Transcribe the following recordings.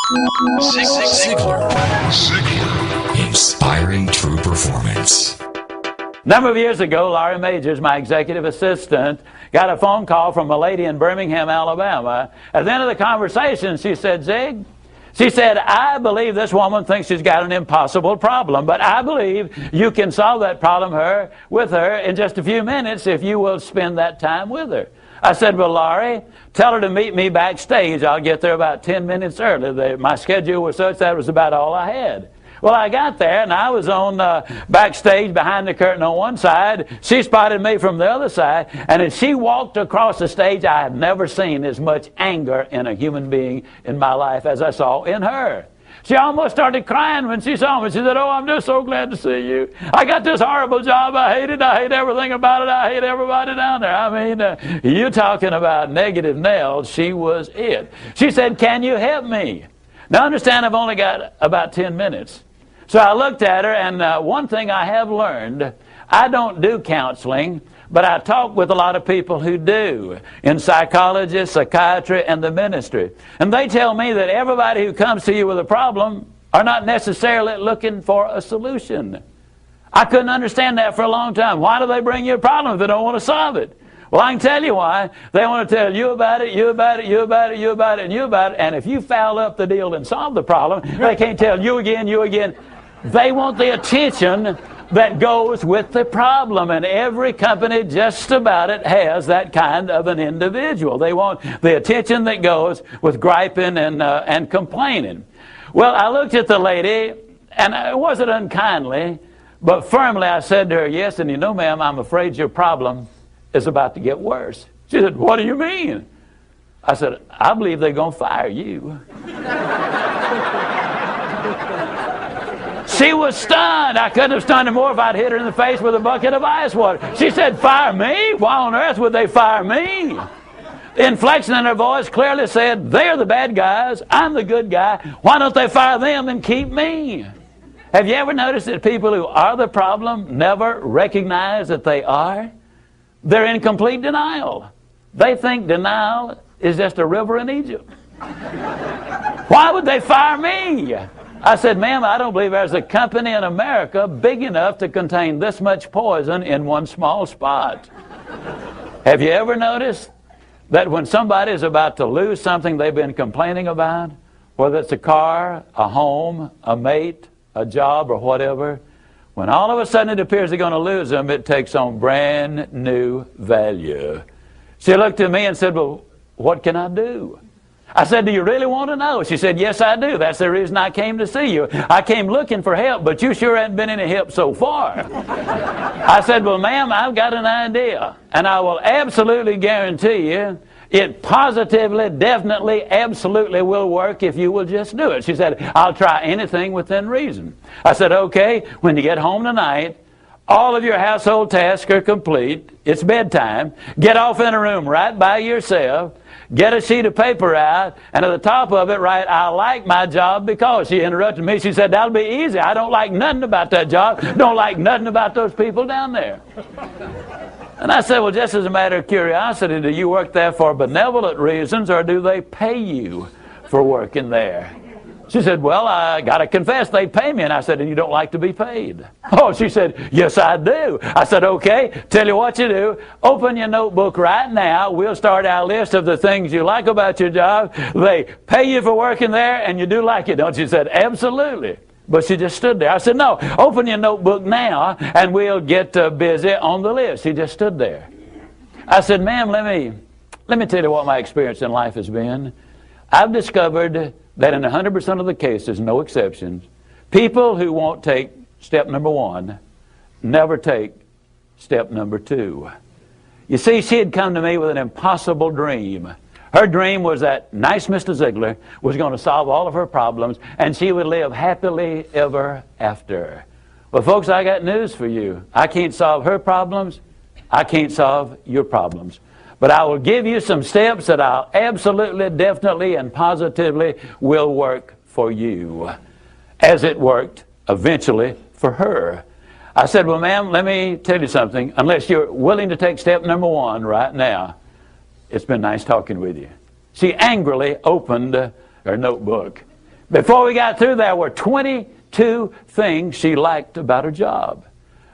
Ziglar. Inspiring true performance. A number of years ago, Laurie Majors, my executive assistant, got a phone call from a lady in Birmingham, Alabama. At the end of the conversation, she said, Zig, she said, I believe this woman thinks she's got an impossible problem, but I believe you can solve that problem with her in just a few minutes if you will spend that time with her. I said, well, Laurie, tell her to meet me backstage. I'll get there about 10 minutes early. My schedule was such that was about all I had. Well, I got there, and I was on backstage behind the curtain on one side. She spotted me from the other side, and as she walked across the stage, I have never seen as much anger in a human being in my life as I saw in her. She almost started crying when she saw me. She said, oh, I'm just so glad to see you. I got this horrible job. I hate it. I hate everything about it. I hate everybody down there. I mean, you talking about negative nails. She was it. She said, can you help me? Now, understand, I've only got about 10 minutes. So I looked at her, and one thing I have learned, I don't do counseling, but I talk with a lot of people who do, in psychology, psychiatry, and the ministry. And they tell me that everybody who comes to you with a problem are not necessarily looking for a solution. I couldn't understand that for a long time. Why do they bring you a problem if they don't want to solve it? Well, I can tell you why. They want to tell you about it, you about it, you about it, you about it, and you about it. And if you foul up the deal and solve the problem, they can't tell you again, you again. They want the attention that goes with the problem, and every company just about it has that kind of an individual. They want the attention that goes with griping and complaining. Well, I looked at the lady, and it wasn't unkindly, but firmly I said to her, yes, and you know, ma'am, I'm afraid your problem is about to get worse. She said, what do you mean? I said, I believe they're going to fire you. She was stunned. I couldn't have stunned her more if I'd hit her in the face with a bucket of ice water. She said, fire me? Why on earth would they fire me? The inflection in her voice clearly said, they're the bad guys, I'm the good guy. Why don't they fire them and keep me? Have you ever noticed that people who are the problem never recognize that they are? They're in complete denial. They think denial is just a river in Egypt. Why would they fire me? I said, ma'am, I don't believe there's a company in America big enough to contain this much poison in one small spot. Have you ever noticed that when somebody is about to lose something they've been complaining about, whether it's a car, a home, a mate, a job, or whatever, when all of a sudden it appears they're going to lose them, it takes on brand new value. She looked at me and said, well, what can I do? I said, do you really want to know? She said, yes, I do. That's the reason I came to see you. I came looking for help, but you sure haven't been any help so far. I said, well, ma'am, I've got an idea, and I will absolutely guarantee you it positively, definitely, absolutely will work if you will just do it. She said, I'll try anything within reason. I said, okay, when you get home tonight, all of your household tasks are complete. It's bedtime. Get off in a room right by yourself. Get a sheet of paper out, and at the top of it write, I like my job because. She interrupted me. She said, that'll be easy. I don't like nothing about that job. Don't like nothing about those people down there. And I said, well, just as a matter of curiosity, do you work there for benevolent reasons, or do they pay you for working there? She said, well, I got to confess, they pay me. And I said, and you don't like to be paid? Oh, she said, yes, I do. I said, okay, tell you what you do. Open your notebook right now. We'll start our list of the things you like about your job. They pay you for working there, and you do like it, don't you? She said, absolutely. But she just stood there. I said, no, open your notebook now, and we'll get busy on the list. She just stood there. I said, ma'am, let me tell you what my experience in life has been. I've discovered that in 100% of the cases, no exceptions, people who won't take step number one never take step number two. You see, she had come to me with an impossible dream. Her dream was that nice Mr. Ziglar was going to solve all of her problems, and she would live happily ever after. Well, folks, I got news for you. I can't solve her problems. I can't solve your problems. But I will give you some steps that I'll absolutely, definitely, and positively will work for you, as it worked eventually for her. I said, well, ma'am, let me tell you something. Unless you're willing to take step number one right now, it's been nice talking with you. She angrily opened her notebook. Before we got through, there were 22 things she liked about her job.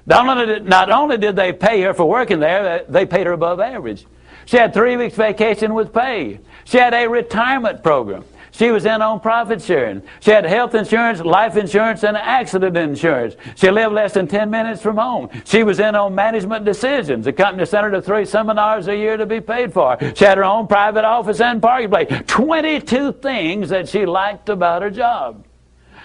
Not only did they pay her for working there, they paid her above average. She had 3 weeks vacation with pay. She had a retirement program. She was in on profit sharing. She had health insurance, life insurance, and accident insurance. She lived less than 10 minutes from home. She was in on management decisions. The company sent her to 3 seminars a year to be paid for. She had her own private office and parking place. 22 things that she liked about her job.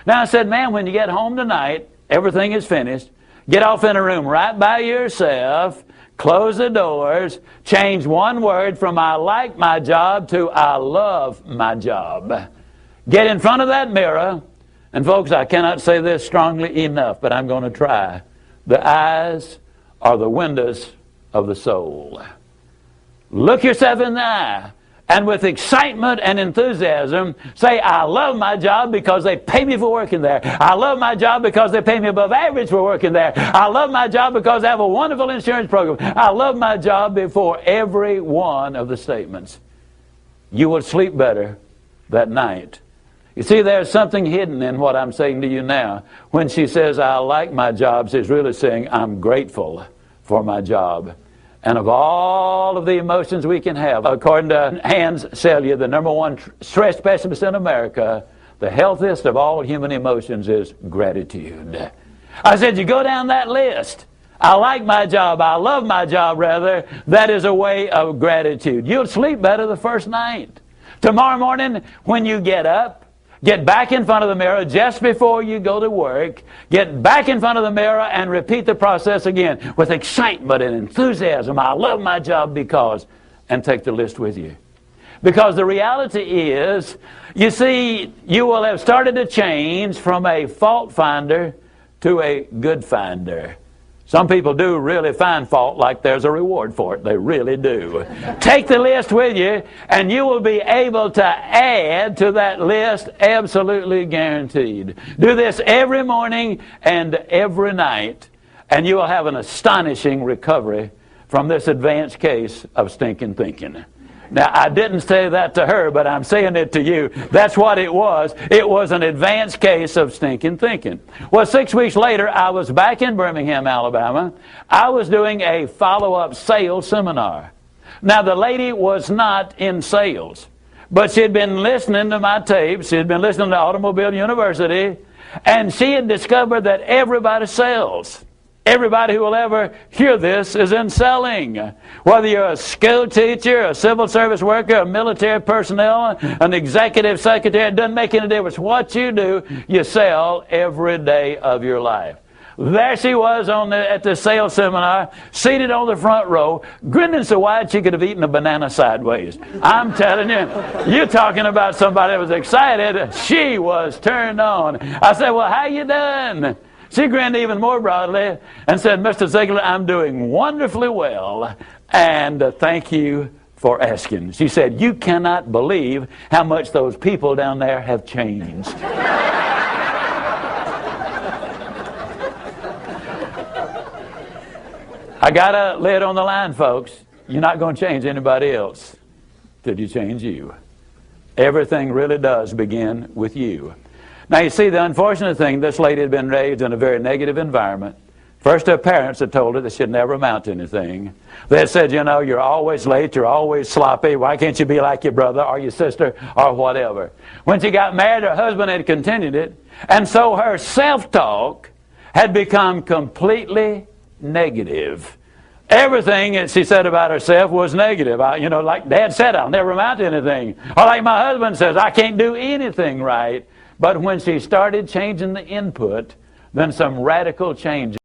Now I said, man, when you get home tonight, everything is finished. Get off in a room right by yourself. Close the doors, change one word from I like my job to I love my job. Get in front of that mirror, and folks, I cannot say this strongly enough, but I'm going to try. The eyes are the windows of the soul. Look yourself in the eye, and with excitement and enthusiasm, say, I love my job because they pay me for working there. I love my job because they pay me above average for working there. I love my job because I have a wonderful insurance program. I love my job before every one of the statements. You will sleep better that night. You see, there's something hidden in what I'm saying to you now. When she says, I like my job, she's really saying, I'm grateful for my job. And of all of the emotions we can have, according to Hans Selye, the #1 stress specialist in America, the healthiest of all human emotions is gratitude. I said, you go down that list. I like my job. I love my job, rather. That is a way of gratitude. You'll sleep better the first night. Tomorrow morning, when you get up, get back in front of the mirror just before you go to work. Get back in front of the mirror and repeat the process again with excitement and enthusiasm. I love my job because, and take the list with you. Because the reality is, you see, you will have started to change from a fault finder to a good finder. Some people do really find fault like there's a reward for it. They really do. Take the list with you, and you will be able to add to that list, absolutely guaranteed. Do this every morning and every night, and you will have an astonishing recovery from this advanced case of stinking thinking. Now, I didn't say that to her, but I'm saying it to you. That's what it was. It was an advanced case of stinking thinking. Well, 6 weeks later, I was back in Birmingham, Alabama. I was doing a follow-up sales seminar. Now, the lady was not in sales, but she had been listening to my tapes. She had been listening to Automobile University, and she had discovered that everybody sells. Everybody who will ever hear this is in selling. Whether you're a school teacher, a civil service worker, a military personnel, an executive secretary, it doesn't make any difference. What you do, you sell every day of your life. There she was at the sales seminar, seated on the front row, grinning so wide she could have eaten a banana sideways. I'm telling you, you're talking about somebody that was excited. She was turned on. I said, well, how you doing? She grinned even more broadly and said, Mr. Ziglar, I'm doing wonderfully well, and thank you for asking. She said, you cannot believe how much those people down there have changed. I got a lid on the line, folks. You're not going to change anybody else till you change you. Everything really does begin with you. Now, you see, the unfortunate thing, this lady had been raised in a very negative environment. First, her parents had told her that she'd never amount to anything. They had said, you know, you're always late, you're always sloppy, why can't you be like your brother or your sister or whatever? When she got married, her husband had continued it, and so her self-talk had become completely negative. Everything that she said about herself was negative. Like Dad said, I'll never amount to anything. Or like my husband says, I can't do anything right. But when she started changing the input, then some radical changes